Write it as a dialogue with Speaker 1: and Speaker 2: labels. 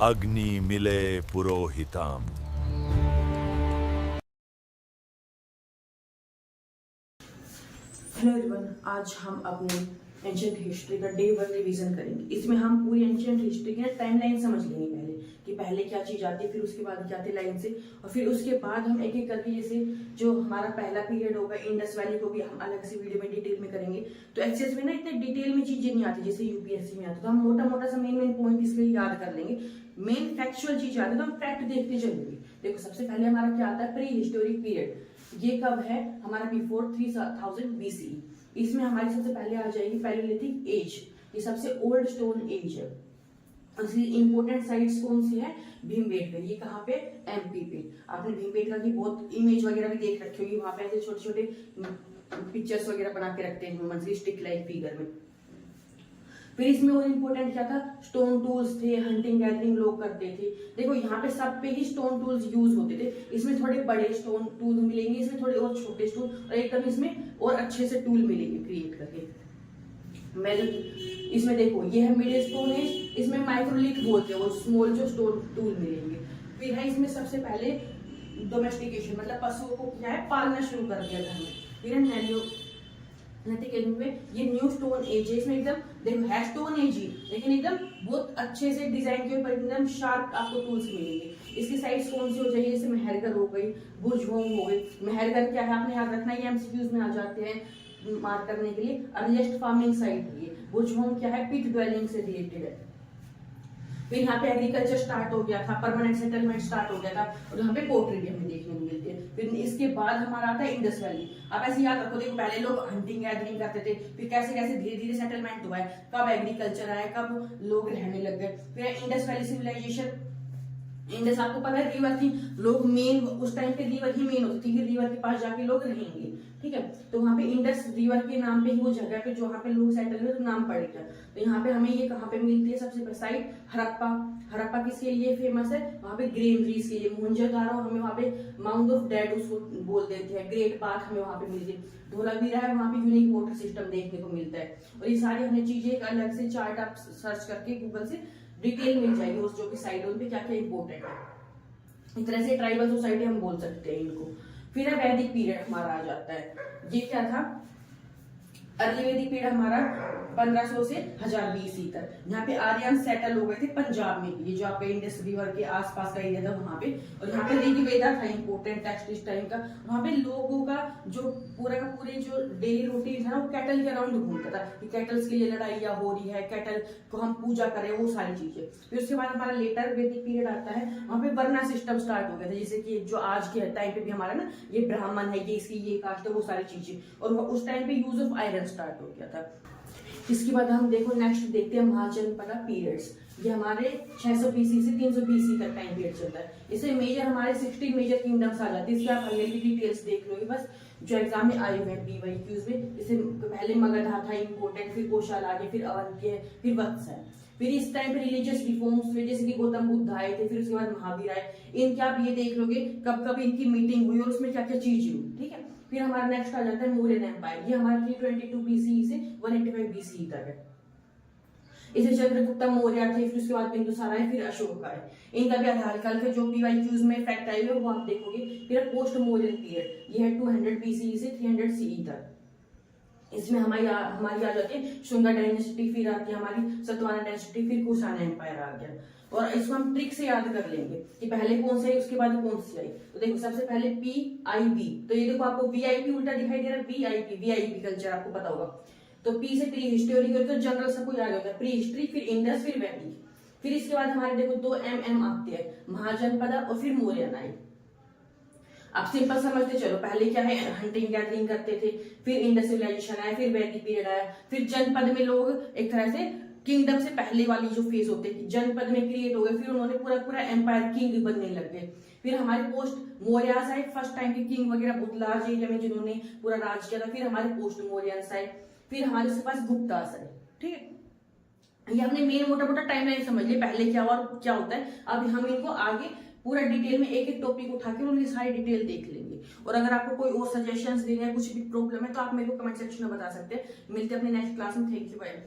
Speaker 1: अग्नि मिले पुरोहिताम।
Speaker 2: Hello everyone, आज हम अपने एंशियंट हिस्ट्री का डे 1 रिवीजन करेंगे। इसमें हम पूरी एंशियंट हिस्ट्री की टाइमलाइन समझ लेंगे पहले क्या चीज आती है, फिर उसके बाद क्या आती है लाइन से, और फिर उसके बाद हम एक एक करके जैसे जो हमारा पहला पीरियड होगा इंडस वैली को भी हम अलग से वीडियो में डिटेल में करेंगे। तो एचएस में ना इतने डिटेल में चीजें नहीं आती जैसे यूपीएससी में आती, तो हम मोटा मोटा सा मेन पॉइंट इसमें याद कर लेंगे। मेन फैक्चुअल चीज आती है तो हम फैक्ट देखते चलेंगे। देखो सबसे पहले हमारा क्या आता है, प्री हिस्टोरिक पीरियड। ये कब है हमारा, बिफोर 3000 बीसीई। इसमें हमारी सबसे पहले आ जाएगी पैलियोलिथिक एज। ये सबसे ओल्ड स्टोन एज है। इसकी इंपोर्टेंट साइट्स कौन सी है, भीमबेटका। ये कहाँ पे, एमपी पे। आपने भीमबेटका की बहुत इमेज वगैरह भी देख रखी होगी, वहां पे ऐसे छोटे छोटे पिक्चर्स वगैरह बना के रखते हैं ह्यूमन की स्टिक लाइक फिगर में। फिर इसमें और इम्पोर्टेंट क्या था, स्टोन टूल्स थे, हंटिंग गैदरिंग लोग करते थे। देखो यहाँ पे सब पे ही स्टोन टूल्स यूज होते थे। इसमें थोड़े बड़े स्टोन टूल मिलेंगे, इसमें थोड़े और छोटे स्टोन, और एकदम इसमें और अच्छे से टूल मिलेंगे क्रिएट करके। इसमें देखो ये है मिडिल स्टोन एज, इसमें माइक्रोलिथ बोलते हैं, वो स्मॉल जो स्टोन टूल मिलेंगे। फिर है इसमें सबसे पहले डोमेस्टिकेशन, मतलब पशुओं को क्या है पालना शुरू कर दिया घर में। फिर है ये न्यू स्टोन एज है। इसमें एकदम देखो है स्टोन एज ही, लेकिन एकदम बहुत अच्छे से डिजाइन के ऊपर एकदम शार्प आपको टूल्स मिलेंगे। इसकी साइड्स कौन सी हो जाएगी, जैसे मेहरगर हो गई, बुर्जहोम हो गई। मेहरगर क्या है आपने याद रखना, ये एमसीक्यूज में आ जाते हैं मार्क करने के लिए। अर्लीस्ट फार्मिंग साइट है। बुर्जहोम क्या है, पिट ड्वेलिंग से रिलेटेड है। फिर यहाँ पे एग्रीकल्चर स्टार्ट हो गया था, परमानेंट सेटलमेंट स्टार्ट हो गया था, और यहाँ पे पोर्ट्री भी हमें देखने को मिलती है। फिर इसके बाद हमारा आता है इंडस वैली। आप ऐसे याद रखो, देखो पहले लोग हंटिंग गैदरिंग करते थे, फिर कैसे कैसे धीरे धीरे सेटलमेंट हुआ है, कब एग्रीकल्चर आया, कब लोग रहने लग गए। फिर इंडस वैली सिविलाइजेशन। इंडस आपको पता है रिवर थी, लोग मेन उस टाइम पे रिवर ही मेन होती थी, रिवर के पास जाके लोग रहेंगे, ठीक है। तो वहां पे इंडस रिवर के नाम पे ही वो जगह पे जो वहां पे लोग सेटल हुए तो नाम पड़ गया। तो यहाँ पे हमें ये कहाँ पे मिलती है, सबसे साइड हड़प्पा। हड़प्पा किसके लिए फेमस है, वहां पे ग्रेनरीज के लिए। मोहनजोदारो हमें वहां पे माउंट ऑफ डेड उसको बोल देते हैं, ग्रेट बाथ हमें वहां पे मिलती है। धोलावीरा है, वहां पे यूनिक वाटर सिस्टम देखने को मिलता है। और ये सारी हमें चीजें एक अलग से चार्ट आप सर्च करके गूगल से डिटेल मिल जाएगी उस जो कि साइड पे क्या क्या इंपॉर्टेंट है। इस तरह से ट्राइबल सोसाइटी हम बोल सकते हैं इनको। फिर वैदिक पीरियड हमारा आ जाता है। ये क्या था, अर्ली वैदिक पीरियड हमारा 1500 से 1000 बीसी तक। यहाँ पे आर्यन सेटल हो गए थे पंजाब में, ये जो आपके इंडस रिवर के आसपास का एरिया था वहां पे। और यहाँ पे ऋग्वेदा था इंपोर्टेंट टेक्स्ट इस टाइम का। वहां पे लोगों का जो पूरा का पूरे जो डेली रूटीन था ना वो कैटल के अराउंड घूमता था, कि कैटल्स के लिए लड़ाइयाँ हो रही है, कैटल को हम पूजा करें, वो सारी चीजें। फिर उसके बाद हमारा लेटर वैदिक पीरियड आता है। वहां पे वर्ना सिस्टम स्टार्ट हो गया था, जैसे कि जो आज के टाइम पे भी हमारा ना ये ब्राह्मण है, ये इसकी ये कास्ट है, वो सारी चीजें। और उस टाइम पे यूज ऑफ आयरन स्टार्ट हो गया था। इसके बाद हम देखो नेक्स्ट देखते हैं महाजनपद पीरियड्स। ये हमारे 600 बीसी से 300 बीसी तक टाइम पीरियड चलता है। इससे मेजर हमारे 16 मेजर किंगडम्स आ जाती है। इसके आप हल्की डिटेल्स देख लोगे बस, जो एग्जाम में आए हुए हैं पीवाईक्यूज में। इससे पहले मगधा था इंपोर्टेंट, फिर कोशाल आगे, फिर अवंती है, फिर वत्स है। फिर इस टाइम पे रिलीजियस रिफॉर्म्स हुए, जैसे कि गौतम बुद्ध आए थे, फिर उसके बाद महावीर आए। इनके आप ये देख लोगे कब कब इनकी मीटिंग हुई और उसमें क्या क्या चीजें हुई, ठीक है। फिर हमारा नेक्स्ट आ जाता है मौर्यन एम्पायर। ये हमारा 322 बीसी से 185 बीसी तक है। इसे चंद्रगुप्ता मौर्य थे, फिर उसके बाद बिंदुसार आए, फिर अशोक आए। इनका भी हल्का के जो पीवाईक्यूज में फैक्ट आए हुए वो आप देखोगे। फिर पोस्ट मौर्यन पीरियड, ये है 200 बीसी से 300 सीई तक। इसमें हमारी आ जाती है शुंगा डायनेस्टी, फिर आती है हमारी सतवाहन डायनेस्टी, फिर कुषाण एम्पायर आ गया। और इसको हम ट्रिक से याद कर लेंगे कि पहले कौन सी आई उसके बाद कौन सी आई। तो देखो सबसे पहले PIB, तो ये देखो आपको VIP उल्टा दिखाई दे रहा है, VIP कल्चर आपको पता होगा। तो P से प्री हिस्टोरिकल, तो जनरल सबको याद होगा, प्री हिस्ट्री, फिर इंडस, फिर वैदिक। फिर इसके बाद हमारे देखो 2 MM आते हैं, महाजनपद और फिर मौर्यन आए। आप सिंपल समझते चलो, पहले क्या है हंटिंग गैदरिंग करते थे, फिर इंडस सिविलाइजेशन आया, फिर वैदिक पीरियड आया, फिर जनपद में लोग एक तरह से किंगडम से पहले वाली जो फेज होते थे जनपद में क्रिएट हो गए, फिर उन्होंने पूरा पूरा एम्पायर किंग बनने लग गए। फिर हमारे पोस्ट मौर्यास आए, फर्स्ट टाइम के किंग वगैरह बहुत लार्ज एरिया में जिन्होंने पूरा राज किया था। फिर हमारे पोस्ट मौर्यास आए, फिर हमारे उसके पास गुप्तास आए, ठीक है। ये हमने मेन मोटा मोटा टाइमलाइन समझ लिया, पहले क्या हुआ और क्या होता है। अब हम इनको आगे पूरा डिटेल में एक एक टॉपिक उठा के उनकी सारी डिटेल देख लेंगे। और अगर आपको कोई और सजेशंस देने हैं, कुछ भी प्रॉब्लम है, तो आप मेरे को कमेंट सेक्शन में बता सकते हैं। मिलते हैं अपने नेक्स्ट क्लास में। Thank you, bye.